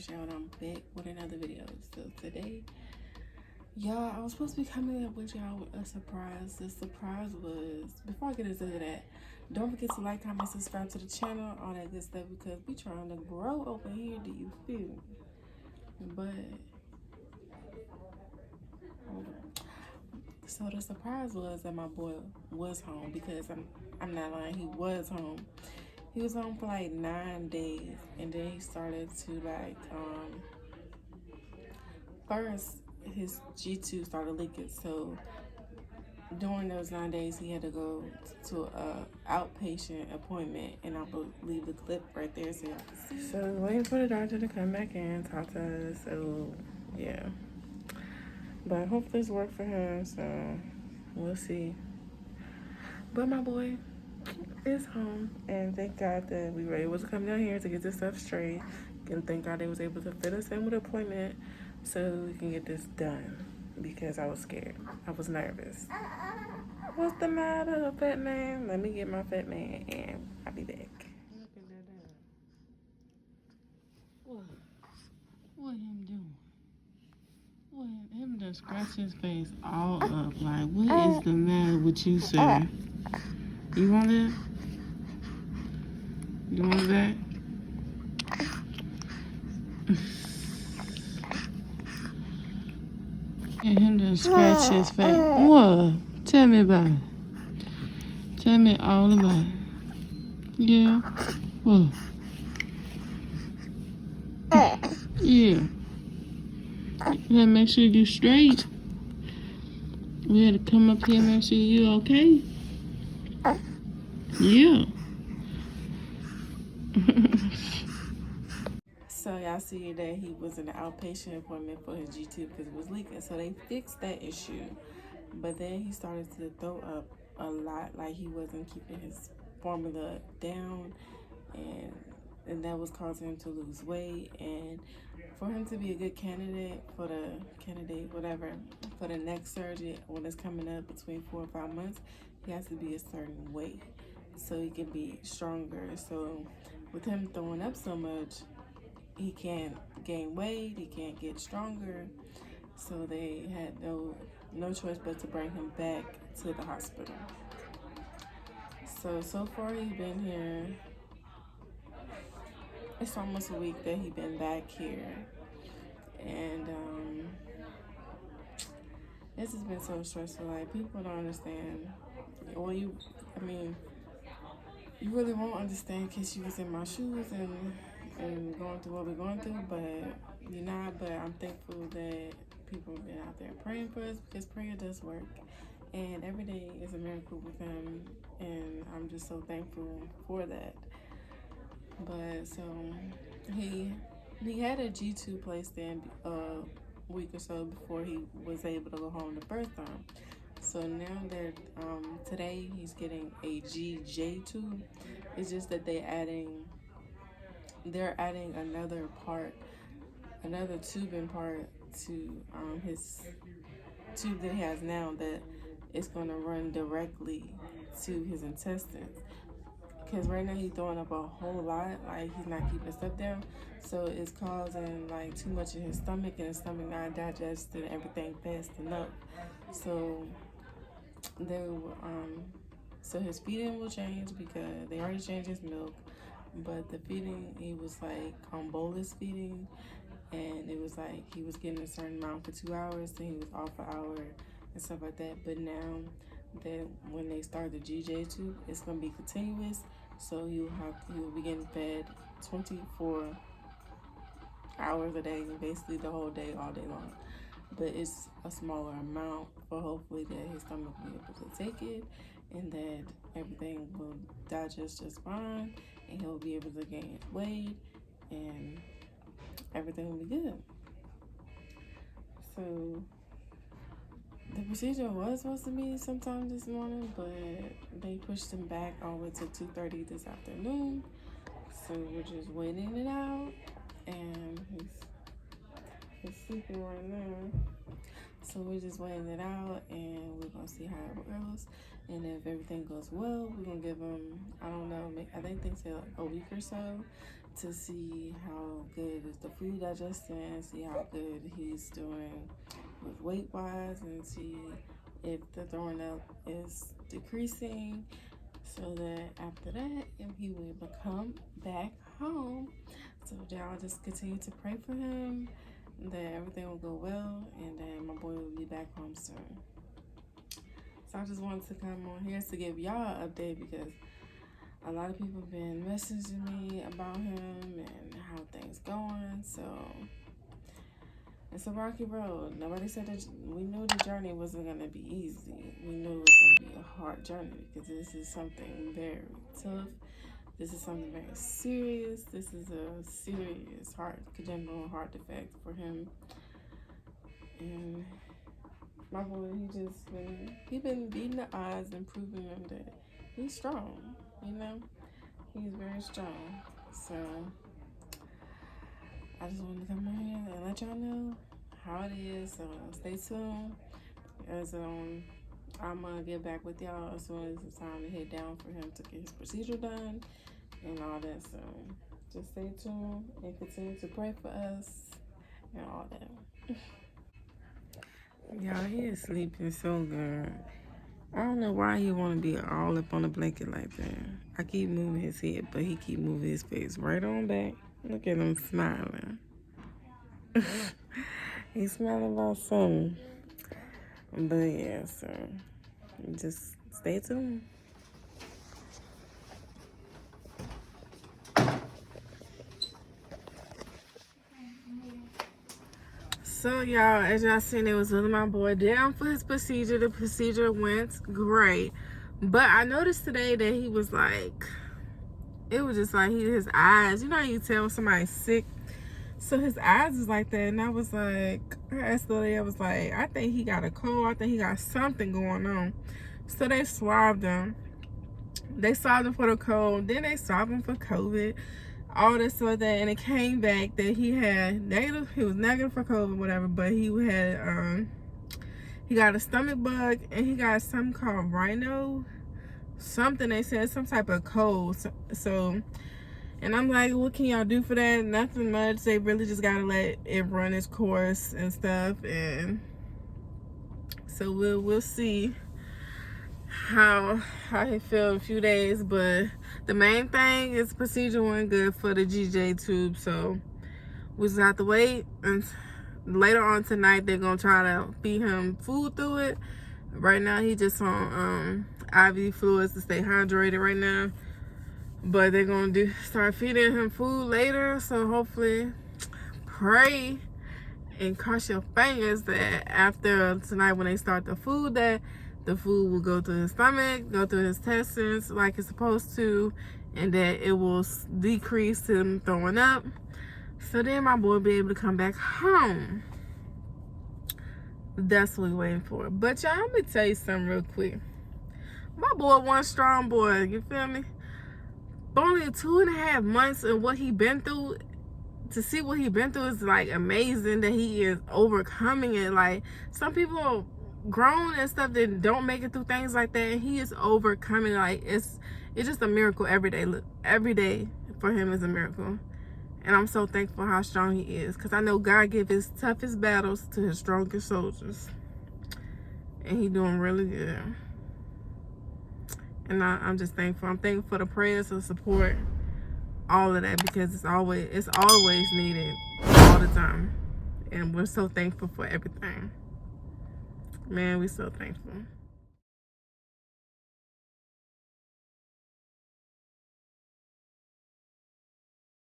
y'all, and I'm back with another video. So today, y'all, I was supposed to be coming up with y'all with a surprise. The surprise was, before I get into that, don't forget to like, comment, subscribe to the channel, all that good stuff, because we trying to grow over here, do you feel me? But hold on. So the surprise was that my boy was home, because I'm not lying, he was home. He was home for like 9 days, and then he started to like first his G2 started leaking. So during those 9 days, he had to go to a outpatient appointment, and I will leave the clip right there so y'all can see. So waiting for the doctor to come back in, talk to us. So yeah, but I hope this worked for him. So we'll see. But my boy is home, and thank God that we were able to come down here to get this stuff straight, and thank God they was able to fit us in with an appointment so we can get this done, because I was scared. I was nervous. What's the matter, fat man? Let me get my fat man, and I'll be back. Look at that. What him doing? What him done scratch his face all up? Like, what is the matter with you, sir? You want it? You want that? And him done scratch his face. What? Tell me about it. Tell me all about it. Yeah. What? Yeah. You gotta make sure you straight. We had to come up here and make sure you okay. Yeah. So y'all see that he was in an outpatient appointment for his G2 because it was leaking. So they fixed that issue. But then he started to throw up a lot, like he wasn't keeping his formula down, and that was causing him to lose weight. And for him to be a good candidate for the next surgery when it's coming up between 4 or 5 months, he has to be a certain weight so he can be stronger. So with him throwing up so much, he can't gain weight, he can't get stronger. So they had no choice but to bring him back to the hospital. So far he's been here. It's almost a week that he's been back here. And this has been so stressful. Like, people don't understand. Well, you really won't understand because you was in my shoes and going through what we're going through, but you're not. But I'm thankful that people have been out there praying for us, because prayer does work. And every day is a miracle with him, and I'm just so thankful for that. But so he had a G2 placed in a week or so before he was able to go home the first time. So now that today he's getting a GJ2. It's just that they're adding another tubing part to his tube that he has now, that it's going to run directly to his intestines. Because right now he's throwing up a whole lot, like he's not keeping stuff down, so it's causing like too much in his stomach, and his stomach not digesting everything fast enough. So so his feeding will change, because they already changed his milk, but the feeding, he was like on bolus feeding, and it was like he was getting a certain amount for 2 hours, then he was off an hour and stuff like that. But now that when they start the GJ2, it's gonna be continuous, so he will be getting fed 24 hours a day, basically the whole day, all day long. But it's a smaller amount, for hopefully that his stomach will be able to take it, and that everything will digest just fine, and he'll be able to gain weight, and everything will be good. So the procedure was supposed to be sometime this morning, but they pushed him back all the way to 2:30 this afternoon. So we're just waiting it out, and he's sleeping right now. So we're just waiting it out, and we're gonna see how it goes. And if everything goes well, we're gonna give him, I don't know, I think they said a week or so, to see how good is the food digestion, see how good he's doing with weight-wise, and see if the throwing up is decreasing, so that after that, if he will come back home. So y'all just continue to pray for him, that everything will go well, and that my boy will be back home soon. So I just wanted to come on here to give y'all an update, because a lot of people have been messaging me about him and how things going. So it's a rocky road. Nobody said that. We knew the journey wasn't going to be easy. We knew it was going to be a hard journey, because this is something very tough. This is something very serious. This is a serious congenital heart defect for him. And my boy, he been beating the odds and proving them that he's strong. You know, he's very strong. So I just wanted to come on here and let y'all know how it is. So stay tuned, as I'm gonna get back with y'all as soon as it's time to head down for him to get his procedure done and all that. So just stay tuned and continue to pray for us and all that. Y'all, he is sleeping so good. I don't know why he want to be all up on the blanket like that. I keep moving his head, but he keep moving his face right on back. Look at him smiling. He's smiling about something. But yeah, so just stay tuned. So y'all, as y'all seen, it was with my boy down for his procedure. The procedure went great, but I noticed today that he was like, it was just like his eyes, you know how you tell when somebody's sick? So his eyes was like that, and I was like, I asked the lady, I was like, I think he got a cold, I think he got something going on. So they swabbed him. They swabbed him for the cold, then they swabbed him for COVID, all this stuff like that, and it came back that he had negative. He was negative for COVID, whatever, but he got a stomach bug, and he got something called rhino, something. They said some type of cold. So and I'm like, what can y'all do for that? Nothing much. They really just gotta let it run its course and stuff. And so we'll see how he feel in a few days. But the main thing is the procedure went good for the GJ tube. So we just have to wait, and later on tonight they're gonna try to feed him food through it. Right now he just on IV fluids to stay hydrated right now. But they're gonna start feeding him food later. So hopefully, pray and cross your fingers that after tonight, when they start the food, that the food will go through his stomach, go through his intestines like it's supposed to, and that it will decrease him throwing up. So then my boy will be able to come back home. That's what we're waiting for. But y'all, let me tell you something real quick. My boy, one strong boy, you feel me? Only 2.5 months and what he been through, to see what he been through is like amazing, that he is overcoming it. Like, some people are grown and stuff that don't make it through things like that, and he is overcoming. Like, it's just a miracle every day. Look, every day for him is a miracle, and I'm so thankful how strong he is, because I know God give his toughest battles to his strongest soldiers, and he doing really good. And I'm just thankful. I'm thankful for the prayers and support, all of that, because it's always needed all the time. And we're so thankful for everything. Man, we're so thankful.